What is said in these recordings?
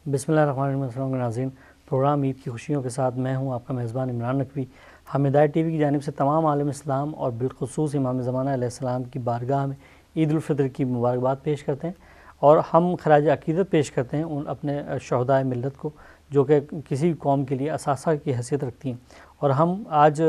بسم اللہ الرحمن الرحیم. السلام علیکم ناظرین. پروگرام عید کی خوشیوں کے ساتھ میں ہوں آپ کا میزبان عمران نقوی. ہم ہدایت ٹی وی کی جانب سے تمام عالم اسلام اور بالخصوص امام زمانہ علیہ السلام کی بارگاہ میں عید الفطر کی مبارکباد پیش کرتے ہیں اور ہم خراج عقیدت پیش کرتے ہیں ان اپنے شہدائے ملت کو جو کہ کسی بھی قوم کے لیے اثاثہ کی حیثیت رکھتی ہیں. اور ہم آج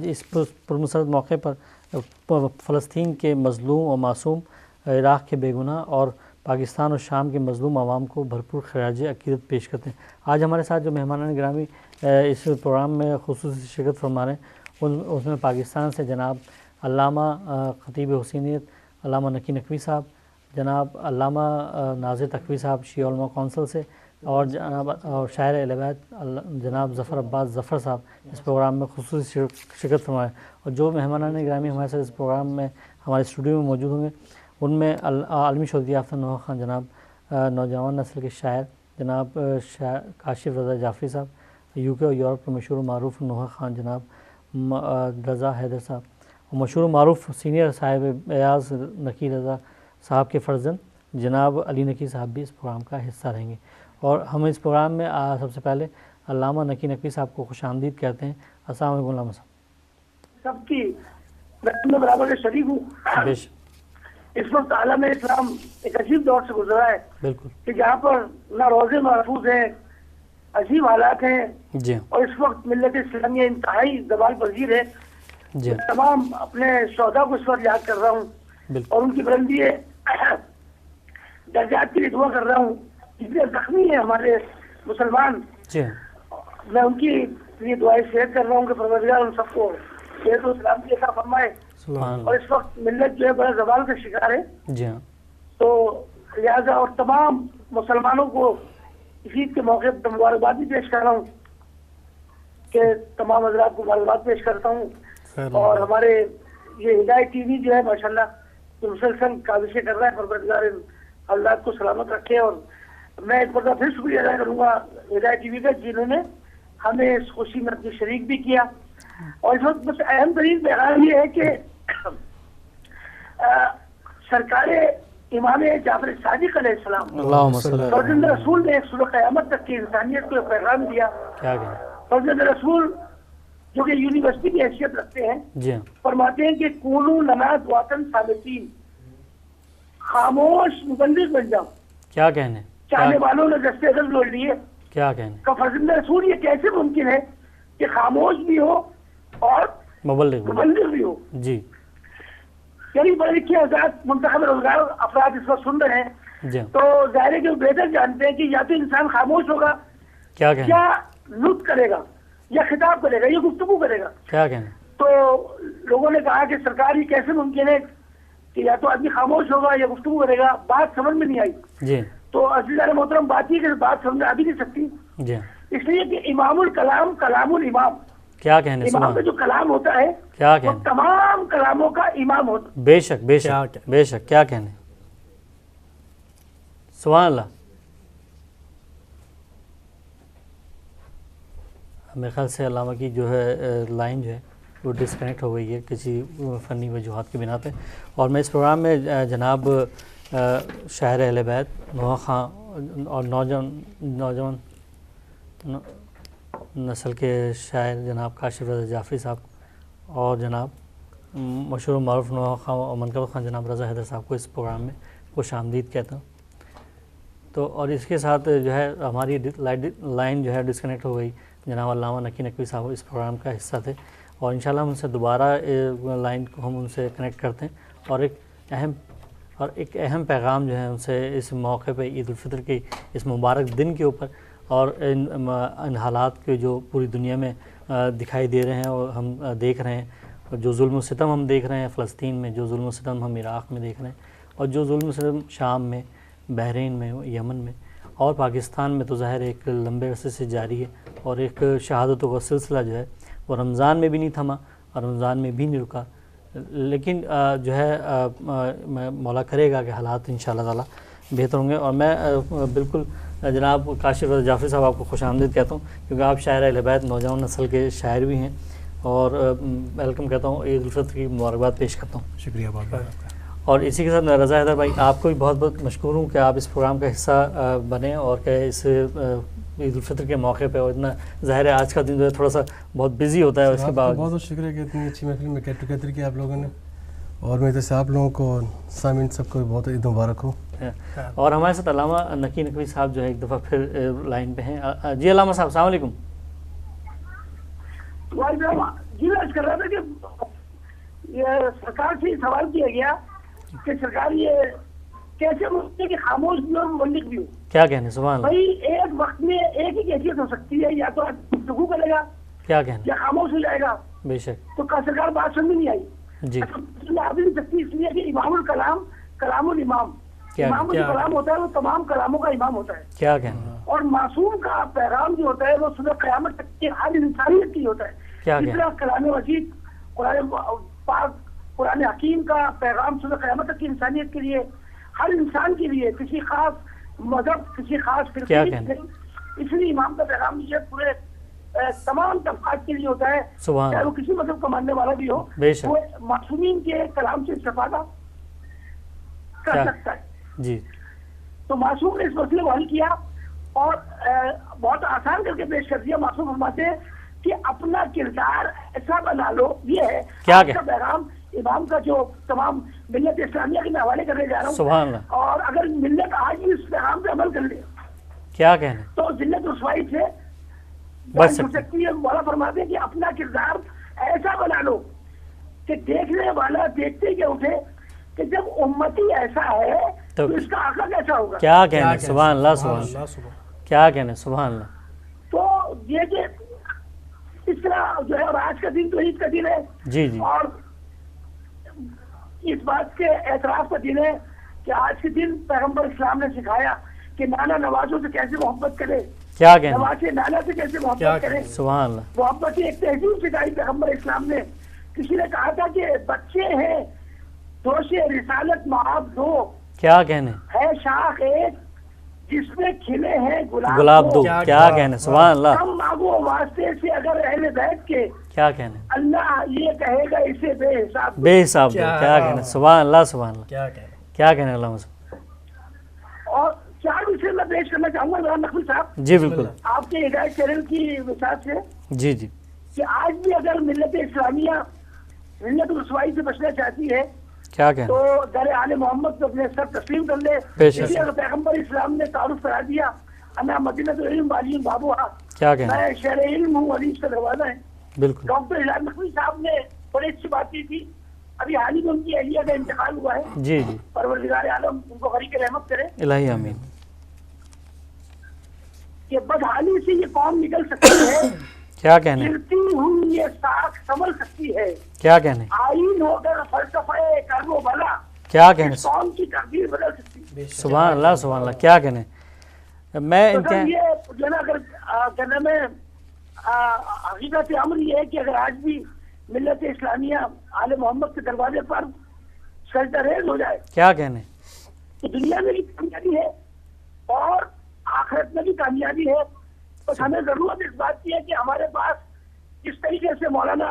اس پرمسرت موقع پر فلسطین کے مظلوم و معصوم، عراق کے بے گناہ اور پاکستان اور شام کے مظلوم عوام کو بھرپور خراج عقیدت پیش کرتے ہیں. آج ہمارے ساتھ جو مہمانان گرامی اس پروگرام میں خصوصی شرکت فرما رہے ہیں اس میں پاکستان سے جناب علامہ خطیب حسینیت علامہ نقی نقوی صاحب، جناب علامہ ناظر تقوی صاحب شیعہ علماء کونسل سے، اور جناب شاعر اہل بیت جناب ظفر عباس ظفر صاحب اس پروگرام میں خصوصی شرکت فرما رہے ہیں. اور جو مہمانان گرامی ہمارے ساتھ اس پروگرام میں ہمارے اسٹوڈیو میں موجود ہوں گے ان میں عالمی شہرت یافتہ نوح خان جناب نوجوان نسل کے شاعر جناب کاشف رضا جعفری صاحب، یو کے اور یورپ کے مشہور و معروف نوح خان جناب رضا حیدر صاحب، اور مشہور و معروف سینئر صاحب ایاز نقی رضا صاحب کے فرزند جناب علی نقی صاحب بھی اس پروگرام کا حصہ رہیں گے. اور ہم اس پروگرام میں سب سے پہلے علامہ نقی نقوی صاحب کو خوش آمدید کہتے ہیں. السلام علیکم علامہ صاحب. سب کی میں برابر کے شریک ہوں. اس وقت عالم اسلام ایک عجیب دور سے گزرا ہے بالکل کہ جہاں پر نہ روزے محفوظ ہیں، عجیب حالات ہیں جی اور اس وقت ملت اسلامیہ انتہائی زوال پذیر ہے. جی تمام اپنے شہداء کو اس وقت یاد کر رہا ہوں بالکل اور ان کی بلندی درجات کے لیے دعا کر رہا ہوں. جتنے زخمی ہیں ہمارے مسلمان جی میں ان کی لیے دعائیں شیئر کر رہا ہوں کہ پروردگار ان سب کو صحت و سلامتی عطا فرمائے. اور اس وقت ملت جو ہے بڑا زوال کا شکار ہے. جی ہاں تو لہٰذا اور تمام مسلمانوں کو عید کے موقع پر مبارکباد بھی پیش کر رہا ہوں کہ تمام حضرات کو مبارکباد پیش کرتا ہوں. اور ہمارے یہ ہدایت ٹی وی جو ہے ماشاءاللہ مسلسل کاوشیں کر رہا ہے. پروردگار حضرات کو سلامت رکھے. اور میں ایک بار پھر شکریہ ادا کروں گا ہدایت ٹی وی کا جنہوں نے ہمیں اس خوشی میں اپنی شریک بھی کیا. اور اس وقت بس اہم ترین پیغام یہ ہے کہ سرکار امام جعفر صادق علیہ السلام فرزند رسول نے ایک صبح قیامت تک کی انسانیت کو پیغام دیا. فرزند رسول جو کہ یونیورسٹی کی حیثیت رکھتے ہیں فرماتے ہیں کہ کونو لنا دعاتن صامتین، خاموش مبلغ بن جاؤ. کیا کہنے چاہنے والوں نے دستے عدل جوڑ لیے. کیا کہنے کہ فرزند رسول یہ کیسے ممکن ہے کہ خاموش بھی ہو اور مبلغ بھی ہو. جی یعنی پڑھے لکھے حضرات منتخب روزگار افراد اس وقت سن رہے ہیں تو ظاہر ہے کہ وہ بہتر جانتے ہیں کہ یا تو انسان خاموش ہوگا کیا نطق کرے گا یا خطاب کرے گا یا گفتگو کرے گا. کیا کہنے تو لوگوں نے کہا کہ سرکار یہ کیسے ممکن ہے کہ یا تو آدمی خاموش ہوگا یا گفتگو کرے گا. بات سمجھ میں نہیں آئی. جی تو عزیزان محترم بات یہ کہ بات سمجھ آ بھی نہیں سکتی. جی اس لیے کہ امام الکلام کلام الامام، کیا کہنے امام کا جو کلام ہوتا ہے کیا وہ تمام کلاموں کا امام ہوتا ہے. بے شک بے شک بے شک. کیا کہنے سبحان اللہ. میرے خیال سے علامہ کی جو ہے لائن جو ہے وہ ڈسکنیکٹ ہو گئی ہے کسی فنی وجوہات کی بنا پہ. اور میں اس پروگرام میں جناب شاعر اہل بیت نوح خان اور نوجوان نسل کے شاعر جناب کاشف رضا جعفری صاحب اور جناب مشہور و معروف نوح خان اور منقبت خان جناب رضا حیدر صاحب کو اس پروگرام میں خوش آمدید کہتا ہوں. تو اور اس کے ساتھ جو ہے ہماری لائن جو ہے ڈسکنیکٹ ہو گئی. جناب علامہ نقی نقوی صاحب اس پروگرام کا حصہ تھے اور انشاءاللہ ہم ان سے دوبارہ لائن کو ہم ان سے کنیکٹ کرتے ہیں اور ایک اہم پیغام جو ہے ان سے اس موقع پہ عید الفطر کی اس مبارک دن کے اوپر اور ان حالات کے جو پوری دنیا میں دکھائی دے رہے ہیں اور ہم دیکھ رہے ہیں، اور جو ظلم و ستم ہم دیکھ رہے ہیں فلسطین میں، جو ظلم و ستم ہم عراق میں دیکھ رہے ہیں، اور جو ظلم و ستم شام میں، بحرین میں، یمن میں اور پاکستان میں تو ظاہر ایک لمبے عرصے سے جاری ہے. اور ایک شہادتوں کا سلسلہ جو ہے وہ رمضان میں بھی نہیں تھما اور رمضان میں بھی نہیں رکا. لیکن جو ہے مولا کرے گا کہ حالات انشاءاللہ تعالی بہتر ہوں گے. اور میں بالکل جناب کاشف رضا جعفری صاحب آپ کو خوش آمدید کہتا ہوں کیونکہ آپ شاعر اہل بیت نوجوان نسل کے شاعر بھی ہیں اور ویلکم کہتا ہوں. عید الفطر کی مبارکباد پیش کرتا ہوں. شکریہ بہت بہت. اور اسی کے ساتھ رضا حیدر بھائی آپ کو بھی بہت بہت مشکور ہوں کہ آپ اس پروگرام کا حصہ بنے اور کہ اس عید الفطر کے موقع پہ، اور اتنا ظاہر ہے آج کا دن جو ہے تھوڑا سا بہت بزی ہوتا ہے، اس کے بعد بہت بہت شکریہ کہ اتنی اچھی محفل میں گیٹ ٹوگیدر کیا آپ لوگوں نے، اور میرے جیسے آپ لوگوں کو اور سامعین سب کو بہت عید مبارک ہو. اور ہمارے ساتھ علامہ نقی نقوی صاحب جو ہے ایک دفعہ پھر لائن پہ ہیں. جی علامہ صاحب السلام علیکم. جی میں کر رہا تھا کہ یہ سرکار سے سوال کیا گیا کہ سرکار یہ کیسے ممکن ہے کہ خاموش بھی ہو مبلغ بھی ہو. کیا کہنے سبحان اللہ. بھائی ایک وقت میں ایک ہی کیفیت ہو سکتی ہے، یا تو گفتگو کرے گا کیا کہنے یا خاموش ہو جائے گا. بے شک. تو سرکار بات سمجھ نہیں آئی. جی آپ نہیں سکتی اس لیے کہ امام الکلام کلام الامام، امام جو کلام ہوتا ہے وہ تمام کلاموں کا امام ہوتا ہے. کیا کہنا. اور معصوم کا پیغام جو ہوتا ہے وہ صبح قیامت تک کی ہر انسانیت کی ہوتا ہے. اس طرح کلام مجید قرآن پاک قرآن حکیم کا پیغام صبح قیامت تک کی انسانیت کے لیے، ہر انسان کے لیے، کسی خاص مذہب کسی خاص فرقے کے لیے. اس لیے امام کا پیغام یہ پورے تمام طبقات کے لیے ہوتا ہے، چاہے وہ کسی مذہب کا ماننے والا بھی ہو، وہ معصومین کے کلام سے استفادہ کر سکتا ہے. جی تو معصوم نے اس مسئلے کو حل کیا اور بہت آسان کر کے پیش کر دیا. معصوم فرماتے ہیں کہ اپنا کردار ایسا بنا لو. یہ ہے کیا کا پیغام امام کا جو تمام ملت اسلامیہ کے میں حوالے کرنے جا رہا ہوں. سبحان اللہ. اور اگر ملت آج بھی اس پیغام پہ عمل کر لے کیا کہنا تو ذلت رسوائی سے بچ سکتی ہے. مولا فرماتے ہیں کہ اپنا کردار ایسا بنا لو کہ دیکھنے والا دیکھتے کے اٹھے کہ جب امتی ایسا ہے تو اس کا آقا کیسا ہوگا. کیا کہنا سبحان اللہ سبحان اللہ. کیا کہنا سبحان اللہ. تو یہ کہ اس طرح جو ہے اور آج کا دن تو عید کا دن ہے. جی جی. اور اس بات کے اعتراف کا دن ہے کہ آج کے دن پیغمبر اسلام نے سکھایا کہ نانا نوازوں سے کیسے محبت کرے. کیا کہنا. نواز نانا سے کیسے محبت کرے. سبحان اللہ. محبت کی ایک تہذیب سکھائی پیغمبر اسلام نے. کسی نے کہا تھا کہ بچے ہیں دوش رسالت معاف دو. کیا کہنے. ہے شاخ ایک جس میں کھلے ہیں گلاب دو. کیا کہنے سبحان اللہ. کم مانگو واسطے سے اگر اہل بیت کے. کیا کہنے. اللہ یہ کہے گا اسے بے حساب بے حساب دو. کیا کہنے سبحان اللہ سبحان اللہ. کیا کہنے علامہ صاحب. اور چار وشے میں پیش کرنا چاہوں گا نقوی صاحب. جی بالکل. آپ کے ہدایت چینل کی وسعت سے. جی جی. کہ آج بھی اگر ملت اسلامیہ ملت رسوائی سے بچنا چاہتی ہے کیا کہنا تو در آل محمد کو اپنے سر تسلیم کر لے. اگر پیغمبر اسلام نے تعارف کرا دیا انا مدینہ العلم والی بابوہا. کیا کہنا. میں شہر علم ہوں، علی کا دروازہ ہے. بالکل. ڈاکٹر ہلال نقوی صاحب نے بڑی اچھی بات کی تھی. ابھی حال ہی میں ان کی اہلیہ کا انتقال ہوا ہے. جی جی. پروردگار عالم ان کو غریق رحمت کرے. الہی آمین. کہ بدحالی سے یہ قوم نکل سکتی ہے. کیا کہنے. گرتی ہوئی یہ ساکھ سنبھل سکتی ہے. کیا کہنے. آئین ہو کر فلسفہ کرم و بلا. کیا کہنے. قوم کی تقدیر بدل سکتی ہے. سبحان اللہ سبحان اللہ. کیا کہنے. میں یہ جو ہے نا اگر کہنے میں حقیقت امر یہ ہے کہ اگر آج بھی ملت اسلامیہ آل محمد کے دروازے پر سجدہ ریز ہو جائے. کیا کہنے. تو دنیا میں بھی کامیابی ہے اور آخرت میں بھی کامیابی ہے. بس ہمیں ضرورت اس بات کی ہے کہ ہمارے پاس جس طریقے سے مولانا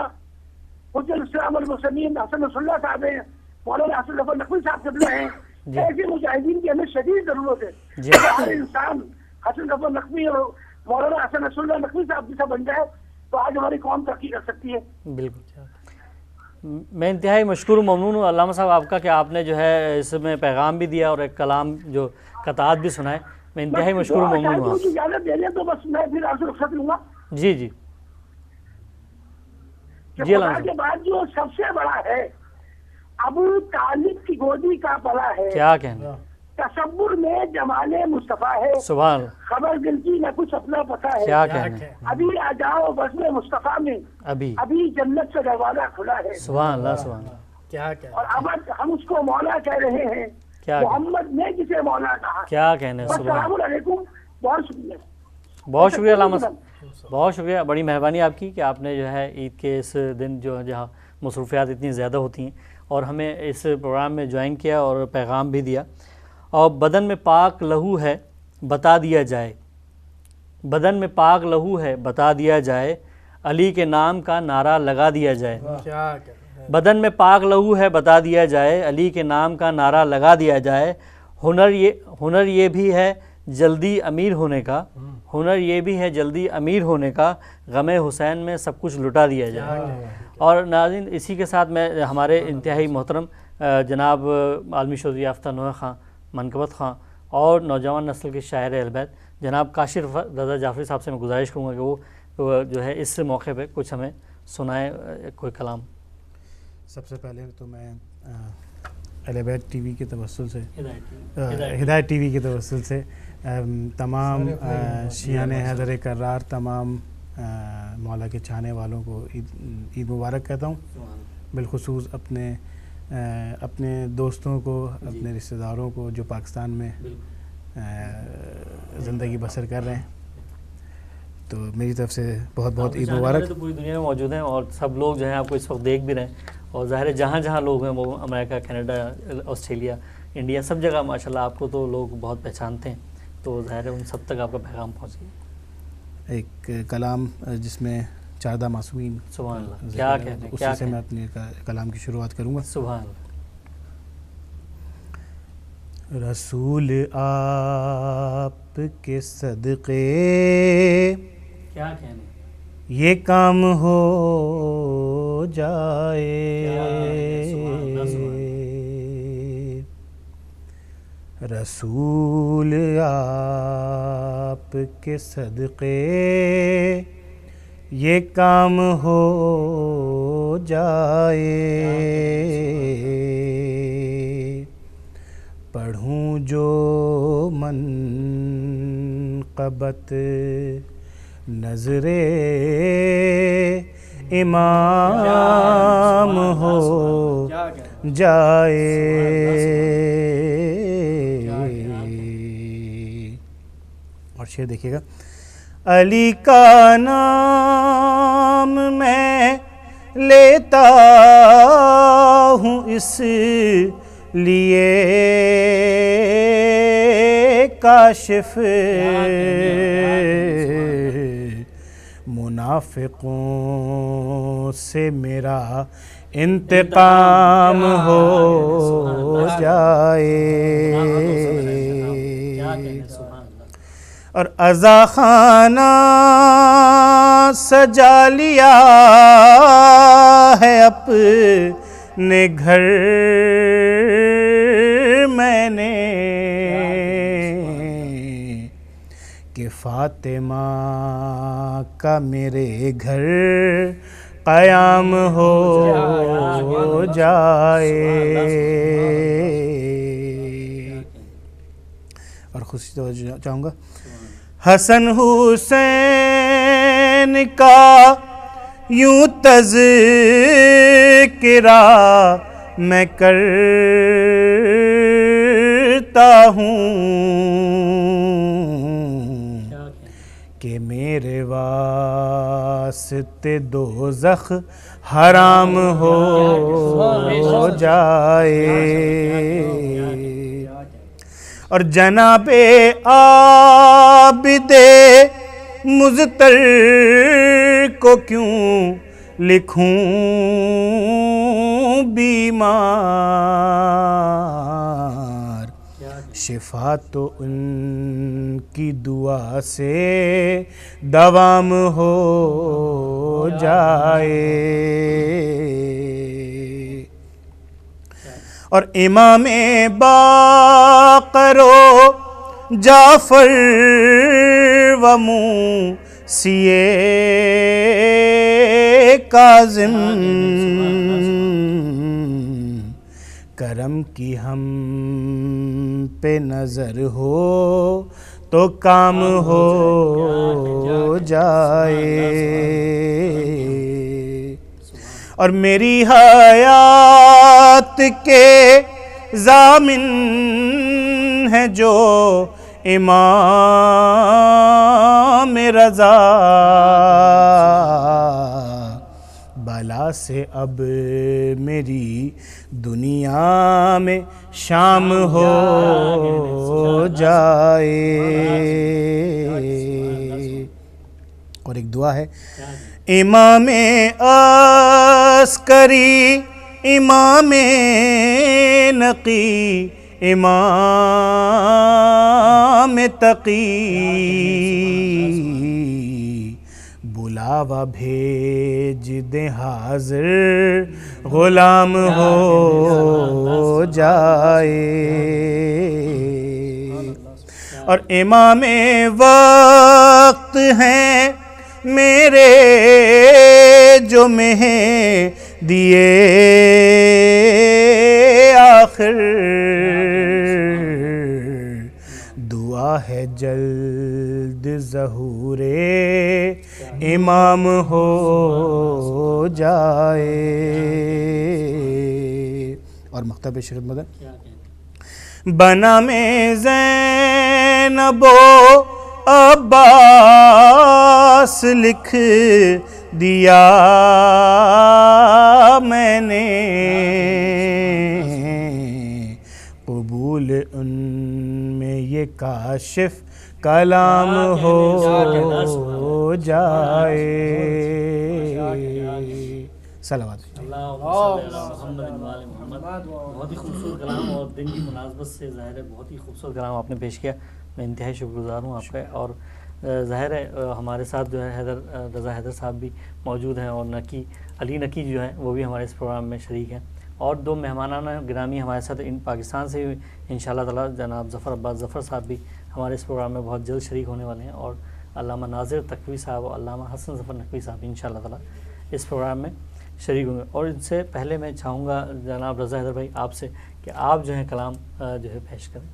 حجت الاسلام المسلمین حسن نصر اللہ صاحب ہیں، مولانا حسن ظفر نقوی صاحب قبلہ ہیں، ایسے مجاہدین کی ہمیں شدید ضرورت ہے. ہر انسان حسن ظفر نقوی اور مولانا حسن نصر اللہ نقوی صاحب جیسا بن جائے تو آج ہماری قوم ترقی کر سکتی ہے. بالکل. میں انتہائی مشکور و ممنون ہوں علامہ صاحب آپ کا کہ آپ نے جو ہے اس میں پیغام بھی دیا اور ایک کلام جو قطعات بھی سنائے. میں انتہائی مشکور و ممنون ہوں. اجازت دے دیں تو بس میں پھر آپ سے رخصت لوں گا. جی جی. جی اللہ کے بعد جو سب سے بڑا ہے ابو طالب کی گودی کا پلا ہے. کیا کہنا. تصور میں جمال مصطفیٰ ہے. سبحان اللہ. خبر گلتی نہ کچھ اپنا پتا ہے. کیا کہنا. ابھی آ جاؤ بزم مصطفیٰ میں ابھی جنت سے دروازہ کھلا ہے. سبحان اللہ سبحان اللہ. کیا کہنا. اور اب ہم اس کو مولا کہہ رہے ہیں. محمد نے جسے مولا کہا. کیا کہنا. السلام علیکم. بہت شکریہ. بہت شکریہ علامہ صاحب. بہت شکریہ. بڑی مہربانی آپ کی کہ آپ نے جو ہے عید کے اس دن جو جہاں مصروفیات اتنی زیادہ ہوتی ہیں اور ہمیں اس پروگرام میں جوائن کیا اور پیغام بھی دیا. اور بدن میں پاک لہو ہے بتا دیا جائے، بدن میں پاک لہو ہے بتا دیا جائے، علی کے نام کا نعرہ لگا دیا جائے. بدن میں پاک لہو ہے بتا دیا جائے، علی کے نام کا نعرہ لگا دیا جائے، ہنر یہ بھی ہے جلدی امیر ہونے کا، ہنر یہ بھی ہے جلدی امیر ہونے کا، غم حسین میں سب کچھ لٹا دیا جائے۔ اور ناظرین اسی کے ساتھ میں ہمارے انتہائی محترم جناب عالمی شہرت یافتہ نوح خان منقبت خان اور نوجوان نسل کے شاعر اہل بیت جناب کاشف رضا جعفری صاحب سے میں گزارش کروں گا کہ وہ جو ہے اس موقع پہ کچھ ہمیں سنائیں کوئی کلام۔ سب سے پہلے تو میں اہل بیت ٹی وی کے توسل سے، ہدایت ٹی وی کے توسل سے تمام شیعان حیدر کرار، تمام مولا کے چاہنے والوں کو عید مبارک کہتا ہوں، بالخصوص اپنے دوستوں کو، اپنے رشتہ داروں کو جو پاکستان میں زندگی بسر کر رہے ہیں، تو میری طرف سے بہت بہت عید مبارک۔ تو پوری دنیا میں موجود ہیں اور سب لوگ جو ہیں آپ کو اس وقت دیکھ بھی رہے ہیں، اور ظاہر ہے جہاں جہاں لوگ ہیں وہ امریکہ، کینیڈا، آسٹریلیا، انڈیا، سب جگہ ماشاءاللہ آپ کو تو لوگ بہت پہچانتے ہیں، تو ظاہر ہے ان سب تک آپ کا پیغام پہنچے۔ ایک کلام جس میں چاردہ معصومین، سبحان اللہ، کیا کہتے ہیں، اسی سے میں اپنے کلام کی شروعات کروں گا۔ سبحان اللہ۔ رسول آپ کے صدقے کیا کہنے، یہ کام ہو جائے، رسول آپ کے صدقے یہ کام ہو جائے، پڑھوں جو منقبت نظر امام ہو جائے، اور شعر دیکھیے گا۔ علی کا نام میں لیتا ہوں اس لیے کاشف منافقوں سے میرا انتقام ہو جائے، اور عزا خانہ سجا لیا ہے اپنے گھر میں نے، کہ فاطمہ کا میرے گھر قیام ہو جائے، اور خوشی توجہ چاہوں گا۔ حسن حسین کا یوں تذکرہ میں کرتا ہوں کہ میرے واسطے دوزخ حرام ہو جائے، اور جناب عابد مزتر کو کیوں لکھوں بیمار، شفا تو ان کی دعا سے دوام ہو جائے، اور امام باقر و جعفر و موسی کاظم کرم کی ہم پہ نظر ہو تو کام ہو جائے، اور میری حیات کے ضامن ہے جو امام رضا، بلا سے اب میری دنیا میں شام ہو جائے، اور ایک دعا ہے. امام عسکری امام نقی امام تقی بلاوا بھیج دے حاضر غلام ہو جائے. اور امام وقت ہیں میرے جو مہدی آخر دعا ہے جلد ظہور امام ہو جائے. اور مکتب شریعت مدن بنا میں زینب و عباس لکھ دیا میں نے قبول ان میں یہ کاشف کلام ہو جائے. صلوات بہت ہی خوبصورت کلام اور دن کی مناسبت سے ظاہر ہے بہت ہی خوبصورت کلام آپ نے پیش کیا. میں انتہائی شکر گزار ہوں آپ کا. اور ظاہر ہے ہمارے ساتھ جو ہے رضا حیدر صاحب بھی موجود ہیں اور علی نقی جو ہیں وہ بھی ہمارے اس پروگرام میں شریک ہیں. اور دو مہمانان گرامی ہمارے ساتھ پاکستان سے انشاءاللہ تعالیٰ جناب ظفر عباس ظفر صاحب بھی ہمارے اس پروگرام میں بہت جلد شریک ہونے والے ہیں. اور علامہ ناظر تقوی صاحب اور علامہ حسن ظفر نقوی صاحب انشاءاللہ تعالیٰ اس پروگرام میں شریک ہوں گے. اور ان سے پہلے میں چاہوں گا جناب رضا حیدر بھائی آپ سے کہ آپ جو ہیں کلام جو ہے پیش کریں.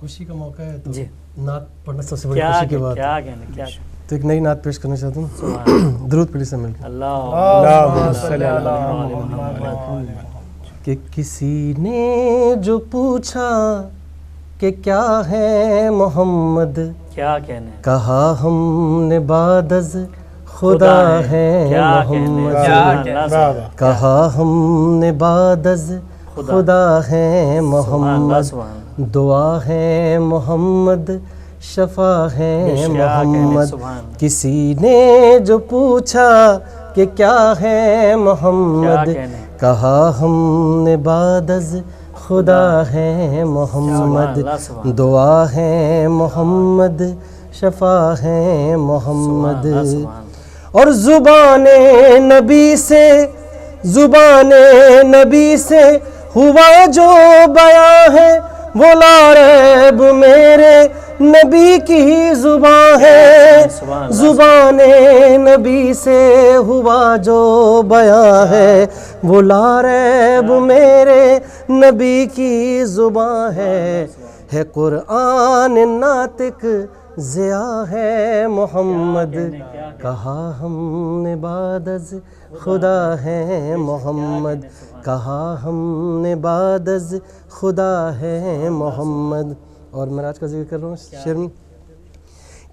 خوشی کا موقع ہے تو جی نعت پڑھنا سب سے بڑی خوشی کی بات ہے. کیا کہنا کیا تو ایک نئی نعت پیش کرنا چاہتا ہوں. درود پڑھیے سب مل کے. اللہ کہ کسی نے جو پوچھا کہ کیا ہے محمد, کیا کہنا ہے, کہا ہم نے بعد از خدا ہے محمد, کہا ہم نے بعد از خدا ہے محمد, دعا ہے محمد شفا ہے محمد. کسی نے جو پوچھا کہ کیا ہے محمد, کہا ہم نے بعد از خدا ہے محمد, دعا ہے محمد شفا ہے محمد. اور زبان نبی سے ہوا جو بیان ہے وہ لا ریب میرے نبی کی زبان ہے. زبان نبی سے ہوا جو بیان ہے وہ لا ریب میرے نبی کی زبان ہے. قرآن ناطق ضیاء ہے محمد, کہا ہم نے بعد از خدا ہے محمد, کہا ہم نے بعد از خدا ہے محمد. اور معراج کا ذکر کر رہا ہوں شعر میں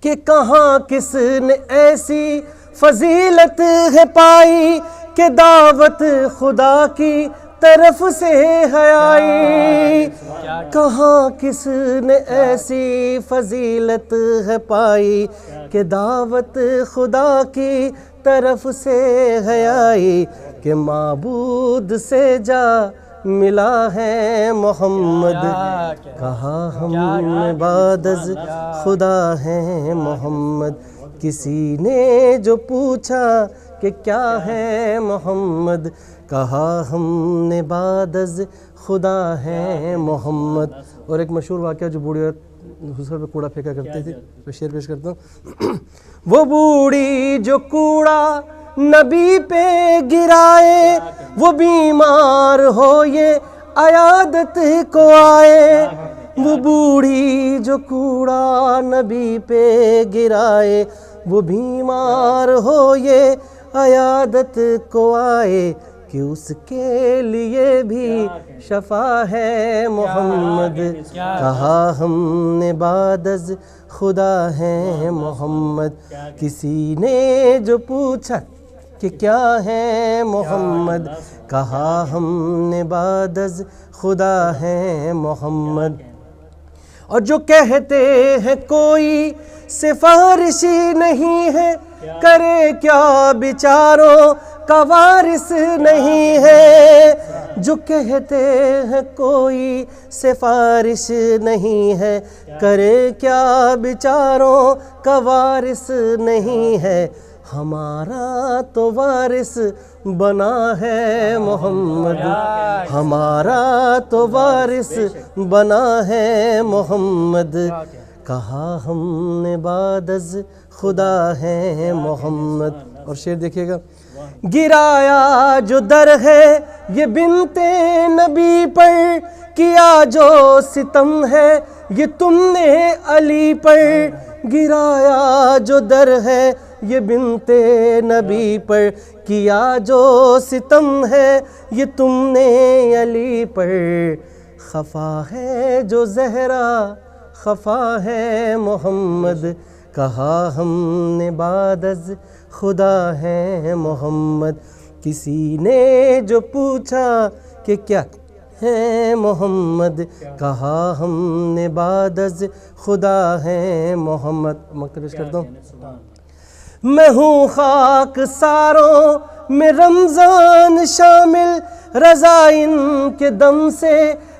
کہ کہاں کس نے ایسی فضیلت ہے پائی کہ دعوت خدا کی طرف سے ہے آئی. کہاں کس نے ایسی فضیلت ہے پائی کہ دعوت خدا کی طرف سے ہے آئی, کہ معبود سے جا ملا ہے محمد, کہا ہم نے بعد از خدا ہے محمد. کسی نے جو پوچھا کہ کیا ہے محمد, کہا ہم نے بعد از خدا ہے محمد. اور ایک مشہور واقعہ جو بوڑھی عورت حسر پہ کوڑا پھینکا کرتی تھی, میں شعر پیش کرتا ہوں. وہ بوڑھی جو کوڑا نبی پہ گرائے وہ بیمار ہو یہ عیادت کو آئے. وہ بوڑھی جو کوڑا نبی پہ گرائے وہ بیمار ہو یہ عیادت کو آئے, کہ اس کے لیے بھی شفا ہے محمد, کہا ہم نے بعد از خدا ہے محمد. کسی نے جو پوچھا کہ کیا ہے محمد, کہا ہم نے بعد از خدا ہے محمد. اور جو کہتے ہیں کوئی سفارشی نہیں ہے کرے کیا بیچاروں کا وارث نہیں ہے، جو کہتے ہیں کوئی سفارش نہیں ہے، کرے کیا بیچاروں کا وارث نہیں ہے، ہمارا تو وارث بنا ہے محمد، ہمارا تو وارث بنا ہے محمد، کہا ہم نے بعد از خدا ہے محمد۔ اور شعر دیکھیے گا، گرایا جو در ہے یہ بنت نبی پر، کیا جو ستم ہے یہ تم نے علی پر، گرایا جو در ہے یہ بنت نبی پر، کیا جو ستم ہے یہ تم نے علی پر، خفا ہے جو زہرا خفا ہے محمد، کہا ہم نے بعد از خدا ہے محمد، کسی نے جو پوچھا کہ کیا ہے محمد، کہا ہم نے بعد از خدا ہے محمد۔ مقتبس کرتا ہوں، میں ہوں خاک ساروں میں رمضان شامل، رضا ان کے دم سے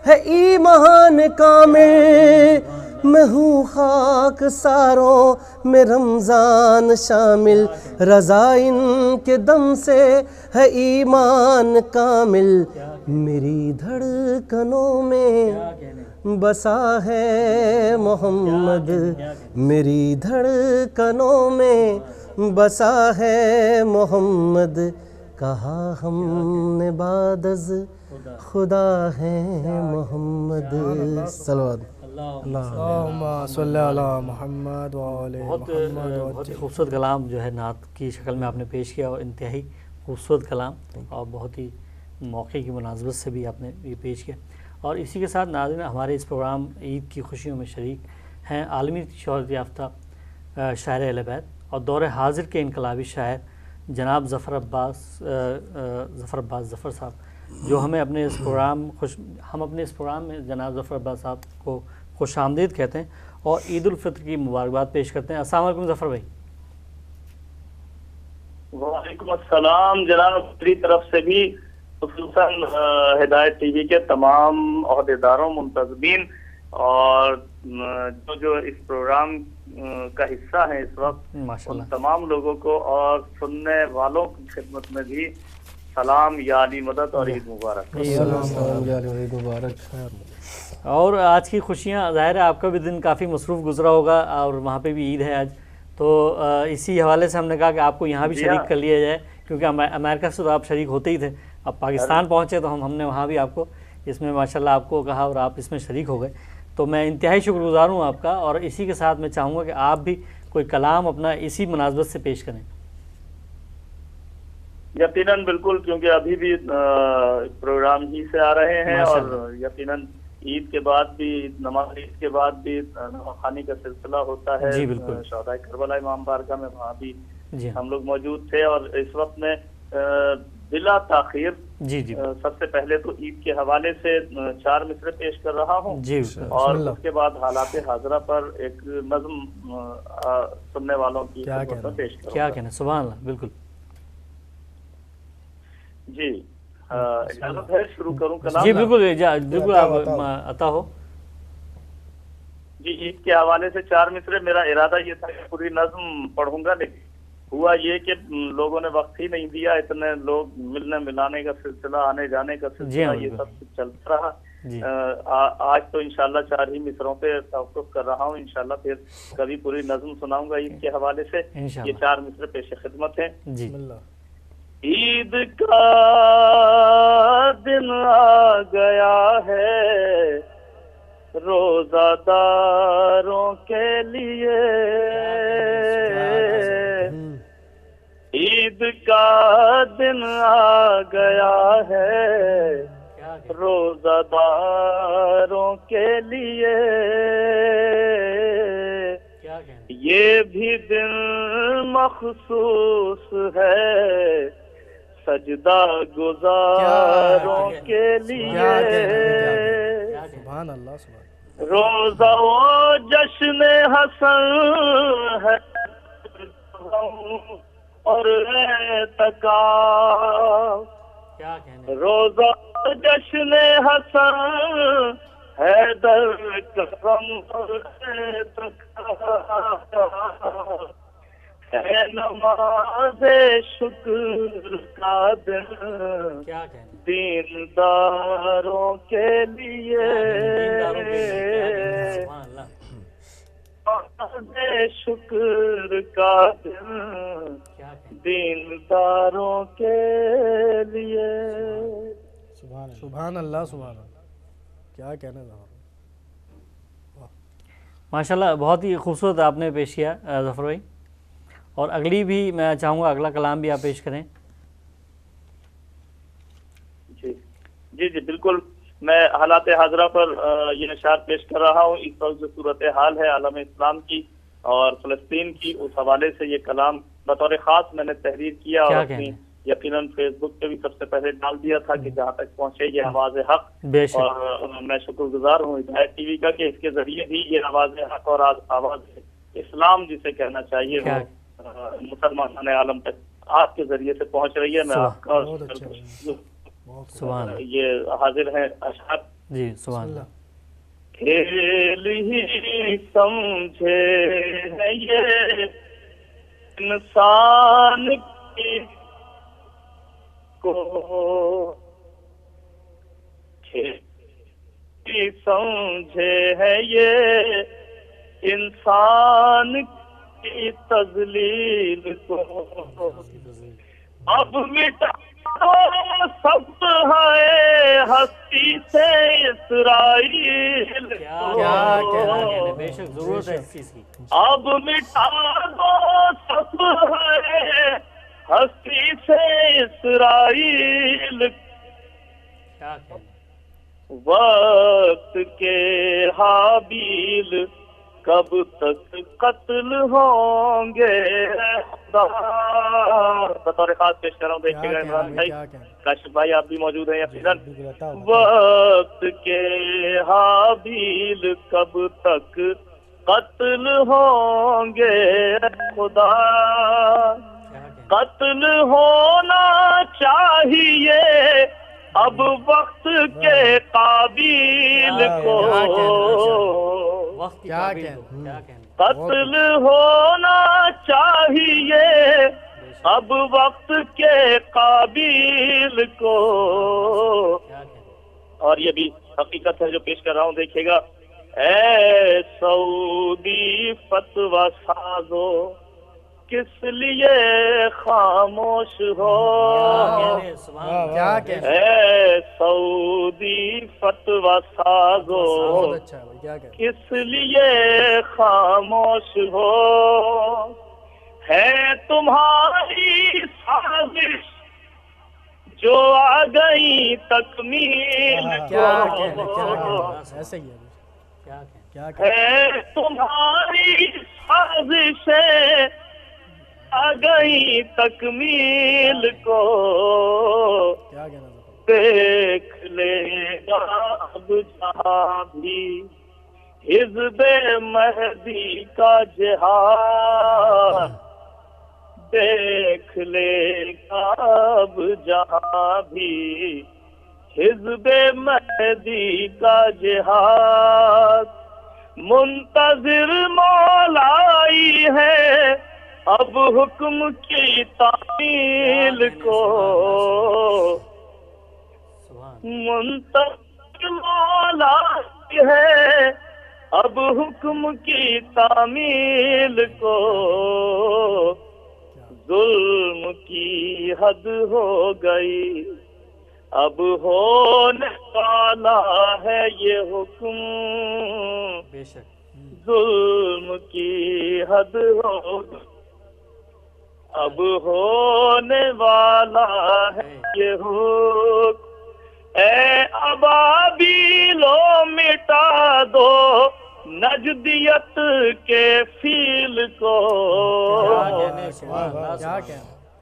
ہے ایمان کامل، میں ہوں خاک ساروں میں رمضان شامل، رضا ان کے دم سے ہے ایمان کامل، میری دھڑکنوں میں بسا ہے محمد، میری دھڑکنوں میں بسا ہے محمد، کہا ہم نے بعد از خدا ہے محمد۔ صلوات اللہم صلی علی محمد وعلی محمد۔ بہت ہی خوبصورت کلام جو ہے نعت کی شکل میں آپ نے پیش کیا، اور انتہائی خوبصورت کلام، اور بہت ہی موقع کی مناسبت سے بھی آپ نے یہ پیش کیا۔ اور اسی کے ساتھ ناظرین، ہمارے اس پروگرام عید کی خوشیوں میں شریک ہیں عالمی شہرت یافتہ شاعر اہل بیت اور دور حاضر کے انقلابی شاعر جناب ظفر عباس ظفر صاحب، جو ہمیں اپنے اس پروگرام میں جناب ظفر عباس صاحب کو خوش آمدید کہتے ہیں اور عید الفطر کی مبارکباد پیش کرتے ہیں۔ السلام علیکم ظفر بھائی۔ وعلیکم السلام جناب، میری طرف سے بھی خصوصاً ہدایت ٹی وی کے تمام عہدیداروں، منتظمین اور جو اس پروگرام کا حصہ ہیں اس وقت، ان تمام لوگوں کو اور سننے والوں کی خدمت میں بھی سلام یا علی مدد اور عید مبارک۔ اور آج کی خوشیاں، ظاہر ہے آپ کا بھی دن کافی مصروف گزرا ہوگا اور وہاں پہ بھی عید ہے آج، تو اسی حوالے سے ہم نے کہا کہ آپ کو یہاں بھی شریک کر لیا جائے، کیونکہ امریکہ سے تو آپ شریک ہوتے ہی تھے، اب پاکستان پہنچے تو ہم نے وہاں بھی آپ کو اس میں ماشاءاللہ آپ کو کہا اور آپ اس میں شریک ہو گئے، تو میں انتہائی شکر گزار ہوں آپ کا۔ اور اسی کے ساتھ میں چاہوں گا کہ آپ بھی کوئی کلام اپنا اسی مناسبت سے پیش کریں۔ یقیناً بالکل، کیونکہ ابھی بھی پروگرام ہی سے آ رہے ہیں، اور یقیناً عید کے بعد بھی، نماز عید کے بعد بھی نواخوانی کا سلسلہ ہوتا ہے شہدائے کربلا امام بارگاہ میں، وہاں بھی ہم لوگ موجود تھے، اور اس وقت میں بلا تاخیر سب سے پہلے تو عید کے حوالے سے 4 مصرے پیش کر رہا ہوں، اور اس کے بعد حالات حاضرہ پر ایک نظم سننے والوں کی خدمت میں پیش کروں۔ کیا کہنا، سبحان اللہ، بالکل جی اجازت ہے شروع کروں کلام؟ جی بالکل آپ عطا ہو۔ جی عید کے حوالے سے 4 مصرے، میرا ارادہ یہ تھا کہ پوری نظم پڑھوں گا، لیکن ہوا یہ کہ لوگوں نے وقت ہی نہیں دیا، اتنے لوگ ملنے ملانے کا سلسلہ، آنے جانے کا سلسلہ، یہ سب کچھ چلتا رہا۔ آج تو انشاءاللہ 4 ہی مصروں پہ توقف کر رہا ہوں، انشاءاللہ پھر کبھی پوری نظم سناؤں گا عید کے حوالے سے۔ یہ 4 مصرے پیش خدمت ہیں۔ جی عید کا دن آ گیا ہے روزہ داروں کے لیے، عید کا دن آ گیا ہے روزہ داروں کے لیے، یہ بھی دن مخصوص ہے سجدہ گزاروں کے لیے، روزہ و جشن حسن ہے اور اعتکاف روزہ جشن حسن حیدر کرم اور اعتکاف ہے نماز شکر کا دن دینداروں کے لیے شکر کا دن دینداروں کے لیے. سبحان اللہ سبحان اللہ. کیا کہنا ظفر. ماشاءاللہ بہت ہی خوبصورت آپ نے پیش کیا ظفر بھائی. اور اگلی بھی میں چاہوں گا اگلا کلام بھی آپ پیش کریں. جی جی جی بالکل. میں حالات حاضرہ پر یہ اشعار پیش کر رہا ہوں. اس وقت جو صورتحال ہے عالم اسلام کی اور فلسطین کی, اس حوالے سے یہ کلام بطور خاص میں نے تحریر کیا اور اپنی یقیناً فیس بک پہ بھی سب سے پہلے ڈال دیا تھا کہ جہاں تک پہنچے یہ آواز حق. اور میں شکر گزار ہوں ہدایت ٹی وی کا کہ اس کے ذریعے بھی یہ آواز حق اور آواز اسلام جسے کہنا چاہیے مسلمان عالم تک آپ کے ذریعے سے پہنچ رہی ہے. میں آپ کا یہ حاضر ہیں اشعار. جی سبحان اللہ. کھیل ہی سمجھے ہے یہ انسان کو, کھیل ہی سمجھے ہے یہ انسان کی تذلیل کو. اب مٹا سب ہے ہستی سے اسرائیل اب مٹا دو سب ہے ہستی سے اسرائیل. وقت کے حابیل کب تک قتل ہوں گے بطور خاص پیش کر رہا ہوں. دیکھیے گا عمران بھائی, کاشف بھائی آپ بھی موجود ہیں یقیناً. وقت کے حابیل کب تک قتل ہوں گے خدا, قتل ہونا چاہیے اب وقت کے قابل کو. قتل ہونا چاہیے اب وقت کے قابل کو. اور یہ بھی حقیقت ہے جو پیش کر رہا ہوں. دیکھیے گا. اے سعودی فتویٰ سازو کس لیے خاموش ہو. اے سعودی فتویٰ سازو کس لیے خاموش ہو. ہے تمہاری سازش جو آ گئی تکمیل کو. ہے تمہاری سازشیں آ گئی تکمیل کو. دیکھ لے گا اب جہاں بھی حزب مہدی کا جہاد. دیکھ لے گا اب جہاں بھی حزب مہدی کا جہاد. منتظر مولائی ہے اب حکم کی تعمیل کو. منتظر مولائی ہے اب حکم کی تعمیل کو. ظلم کی حد ہو گئی اب ہونے والا ہے یہ حکم. ظلم کی حد ہو اب ہونے والا ہے یہ حکم. اے ابابیلو مٹا دو نجدیت کے فیل کو.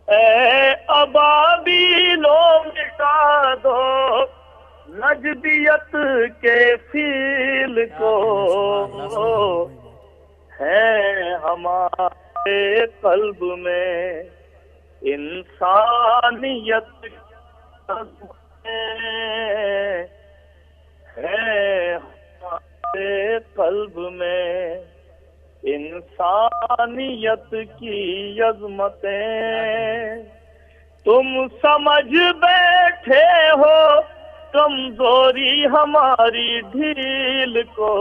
اے ابابیلو مٹا دو نجدیت کے فیل کو. ہے ہمارا قلب میں انسانیت ہے، ہمارے قلب میں انسانیت کی عظمتیں، تم سمجھ بیٹھے ہو کمزوری ہماری ڈھیل کو،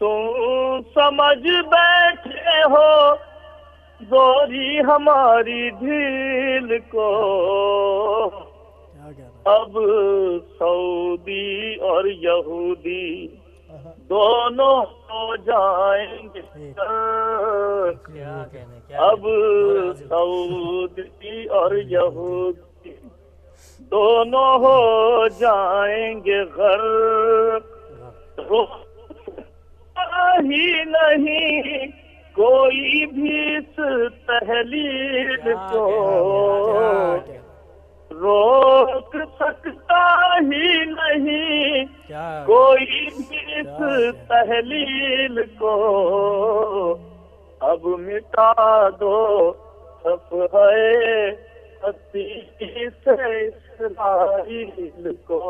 تم سمجھ بیٹھے ہو زوری ہماری ڈھیل کو، اب سعودی اور یہودی دونوں ہو جائیں گے، اب سعودی اور یہودی دونوں ہو جائیں گے غرق، ہی نہیں کوئی بھی اس تحلیل کو روک سکتا ہی نہیں کوئی بھی اس تحلیل کو، اب مٹا دو صفحہ خطی سے اسرائیل کو۔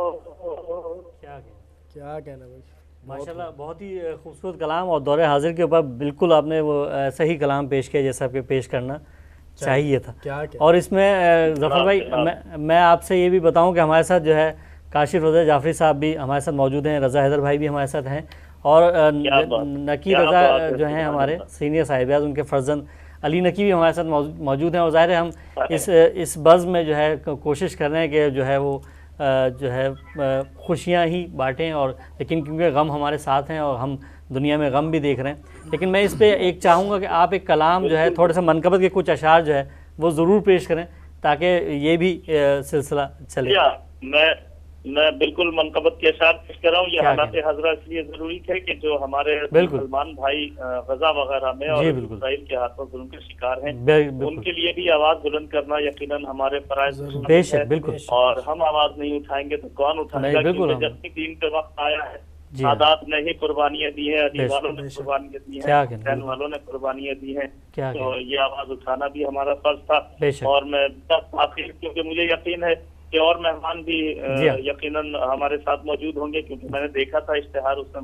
کیا کہنا بھائی، ماشاءاللہ بہت ہی خوبصورت کلام، اور دور حاضر کے اوپر بالکل آپ نے وہ صحیح کلام پیش کیا جیسا کہ پیش کرنا چاہیے تھا۔ اور اس میں ظفر بھائی میں آپ سے یہ بھی بتاؤں کہ ہمارے ساتھ جو ہے کاشف رضا جعفری صاحب بھی ہمارے ساتھ موجود ہیں، رضا حیدر بھائی بھی ہمارے ساتھ ہیں، اور نکی رضا جو ہیں ہمارے سینئر صاحب اعزاز، ان کے فرزند علی نکی بھی ہمارے ساتھ موجود ہیں، اور ظاہر ہے ہم اس بزم میں جو ہے کوشش کر رہے ہیں کہ جو ہے وہ جو ہے خوشیاں ہی بانٹیں، اور لیکن کیونکہ غم ہمارے ساتھ ہیں اور ہم دنیا میں غم بھی دیکھ رہے ہیں، لیکن میں اس پہ ایک چاہوں گا کہ آپ ایک کلام جو ہے تھوڑا سا منقبت کے کچھ اشعار جو ہے وہ ضرور پیش کریں تاکہ یہ بھی سلسلہ چلے۔ میں بالکل منقبت کے اشعار پیش کر رہا ہوں، یہ حالات حاضرہ اس لیے ضروری ہے کہ جو ہمارے مسلمان بھائی غزہ وغیرہ میں اور اسرائیل کے ہاتھوں ظلم کے شکار ہیں، ان کے لیے بھی آواز بلند کرنا یقیناً ہمارے فرائض ہے، اور ہم آواز نہیں اٹھائیں گے تو کون اٹھائے گا، کیونکہ جب دین پہ وقت آیا ہے، سادات نے ہی قربانیاں دی ہیں، علی والوں نے قربانیاں دی ہیں، حسین والوں نے قربانیاں دی ہیں، تو یہ آواز اٹھانا بھی ہمارا فرض تھا۔ اور میں کیونکہ مجھے یقین ہے کہ اور مہمان بھی یقیناً ہمارے ساتھ موجود ہوں گے، کیونکہ میں نے دیکھا تھا اشتہار اس میں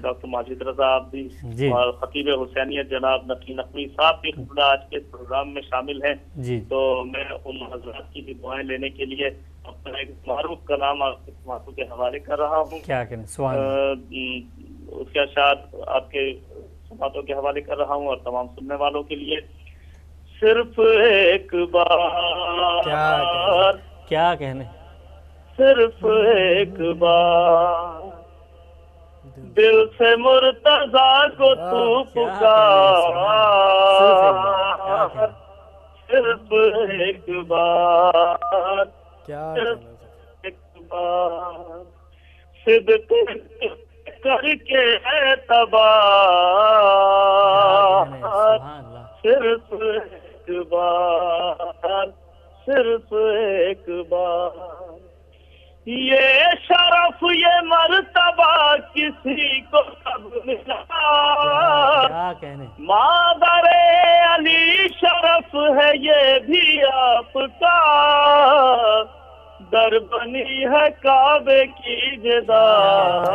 ڈاکٹر ماجد رضا آپ بھی اور خطیب حسینیت جناب نقی نقوی صاحب بھی خدا آج کے پروگرام میں شامل ہیں، تو میں ان حضرات کی بھی دعائیں لینے کے لیے اپنا ایک معروف کلام آپ کے سماعتوں کے حوالے کر رہا ہوں، کیا کریں اس کے اشعار آپ کے سماعتوں کے حوالے کر رہا ہوں، اور تمام سننے والوں کے لیے صرف ایک بار، کیا کہنے، صرف ایک بار دل سے مرتضیٰ کو تو پکار، صرف ایک بار، صرف ایک بار صدق کر کے اعتبار، صرف ایک بار، صرف ایک بار، یہ شرف یہ مرتبہ کسی کو کب ملا، مادر علی شرف ہے یہ بھی آپ کا، در بنی ہے کعبے کی جدار،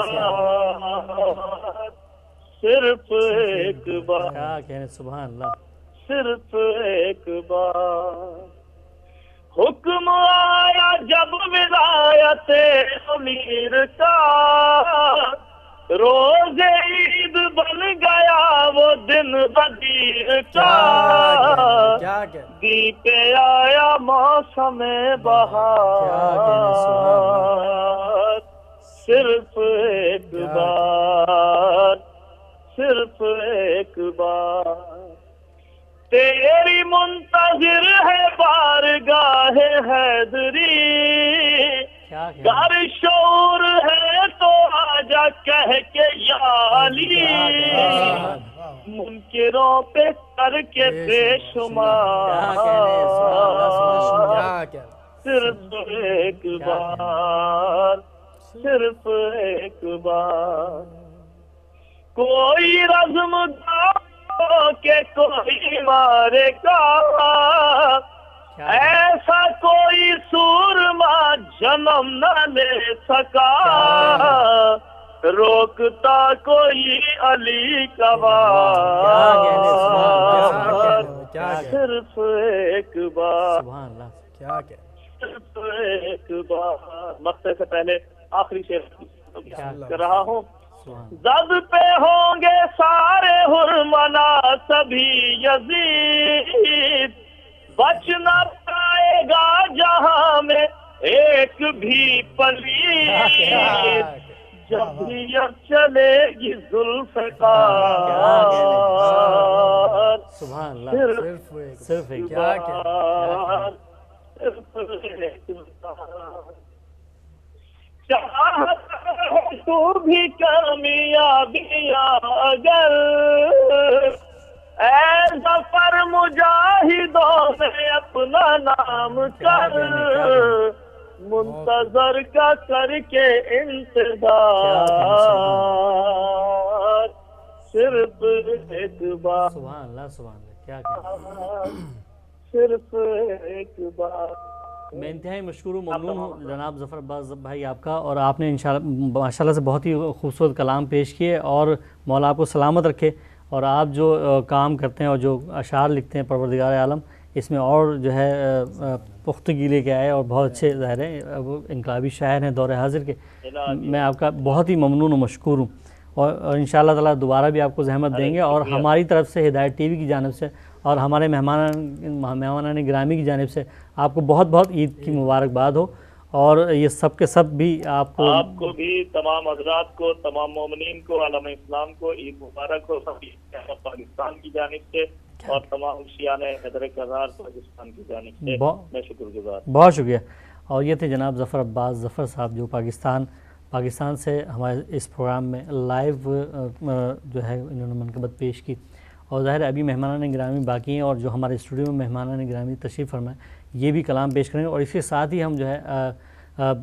صرف ایک بار، سبحان اللہ، صرف ایک بار حکم آیا جب ولایت امیر کا، روز عید بن گیا وہ دن بدیر کا، دی پہ آیا موسم بہار، صرف ایک بار، صرف ایک بار تیری منتظر ہے بارگاہ حیدری، گر شعور ہے تو آجا کہہ کے یا علی، منکروں پہ کر کے بے شمار، صرف ایک بار، صرف ایک بار کوئی رضا عزم دو کہ کوئی مارے گا، ایسا کوئی سورما جنم نہ لے سکا، روکتا کوئی علی کا وار، صرف ایک بار، صرف ایک بار۔ مقطع سے پہلے آخری شعر کر رہا ہوں۔ زد پہ ہوں گے سارے حرمنا سبھی یزید، بچ نہ پائے گا جہاں میں ایک بھی پلید، جب بھی اب چلے گی ذوالفقار، صرف ایک بار، چاہتا ہے تو بھی کامیابی اگر، اے ظفر مجاہدوں میں اپنا نام کر، منتظر کا کر کے انتظار، صرف ایک بار، سبحان اللہ سبحان اللہ، کیا صرف ایک بار۔ میں انتہائی مشکور و ممنون ہوں جناب ظفر عباس بھائی آپ کا، اور آپ نے انشاءاللہ ماشاءاللہ سے بہت ہی خوبصورت کلام پیش کیے، اور مولا آپ کو سلامت رکھے، اور آپ جو کام کرتے ہیں اور جو اشعار لکھتے ہیں پروردگار عالم اس میں اور جو ہے پختگی لے کے آئے، اور بہت اچھے ظاہر ہیں، وہ انقلابی شاعر ہیں دور حاضر کے۔ میں آپ کا بہت ہی ممنون و مشکور ہوں، اور انشاءاللہ تعالیٰ دوبارہ بھی آپ کو زحمت دیں گے، اور ہماری طرف سے ہدایت ٹی وی کی جانب سے اور ہمارے مہمانان گرامی کی جانب سے آپ کو بہت بہت عید کی مبارکباد ہو، اور یہ سب کے سب بھی آپ کو بھی، تمام حضرات کو، تمام مومنین کو، عالم اسلام کو عید مبارک ہو، سبھی پاکستان کی جانب سے اور تمام شیعان حیدر کرار پاکستان کی جانب سے میں شکر گزار۔ بہت شکریہ۔ اور یہ تھے جناب ظفر عباس ظفر صاحب، جو پاکستان سے ہمارے اس پروگرام میں لائیو جو ہے انہوں نے منقبت پیش کی، اور ظاہر ابھی مہمانان گرامی باقی ہیں، اور جو ہمارے اسٹوڈیو میں مہمانان گرامی تشریف فرمائیں یہ بھی کلام پیش کریں گے، اور اس کے ساتھ ہی ہم جو ہے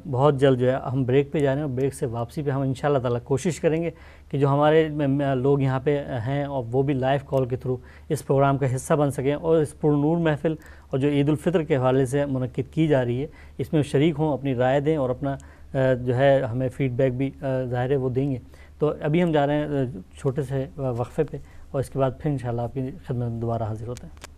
بہت جلد جو ہے ہم بریک پہ جا رہے ہیں، اور بریک سے واپسی پہ ہم انشاءاللہ تعالیٰ کوشش کریں گے کہ جو ہمارے لوگ یہاں پہ ہیں اور وہ بھی لائیو کال کے تھرو اس پروگرام کا حصہ بن سکیں، اور اس پرنور محفل اور جو عید الفطر کے حوالے سے منعقد کی جا رہی ہے اس میں شریک ہوں، اپنی رائے دیں، اور اپنا جو ہے ہمیں فیڈ بیک بھی ظاہر ہے وہ دیں گے۔ تو ابھی ہم جا رہے ہیں چھوٹے سے وقفے پہ، اور اس کے بعد پھر انشاءاللہ آپ کی خدمت میں دوبارہ حاضر ہوتے ہیں۔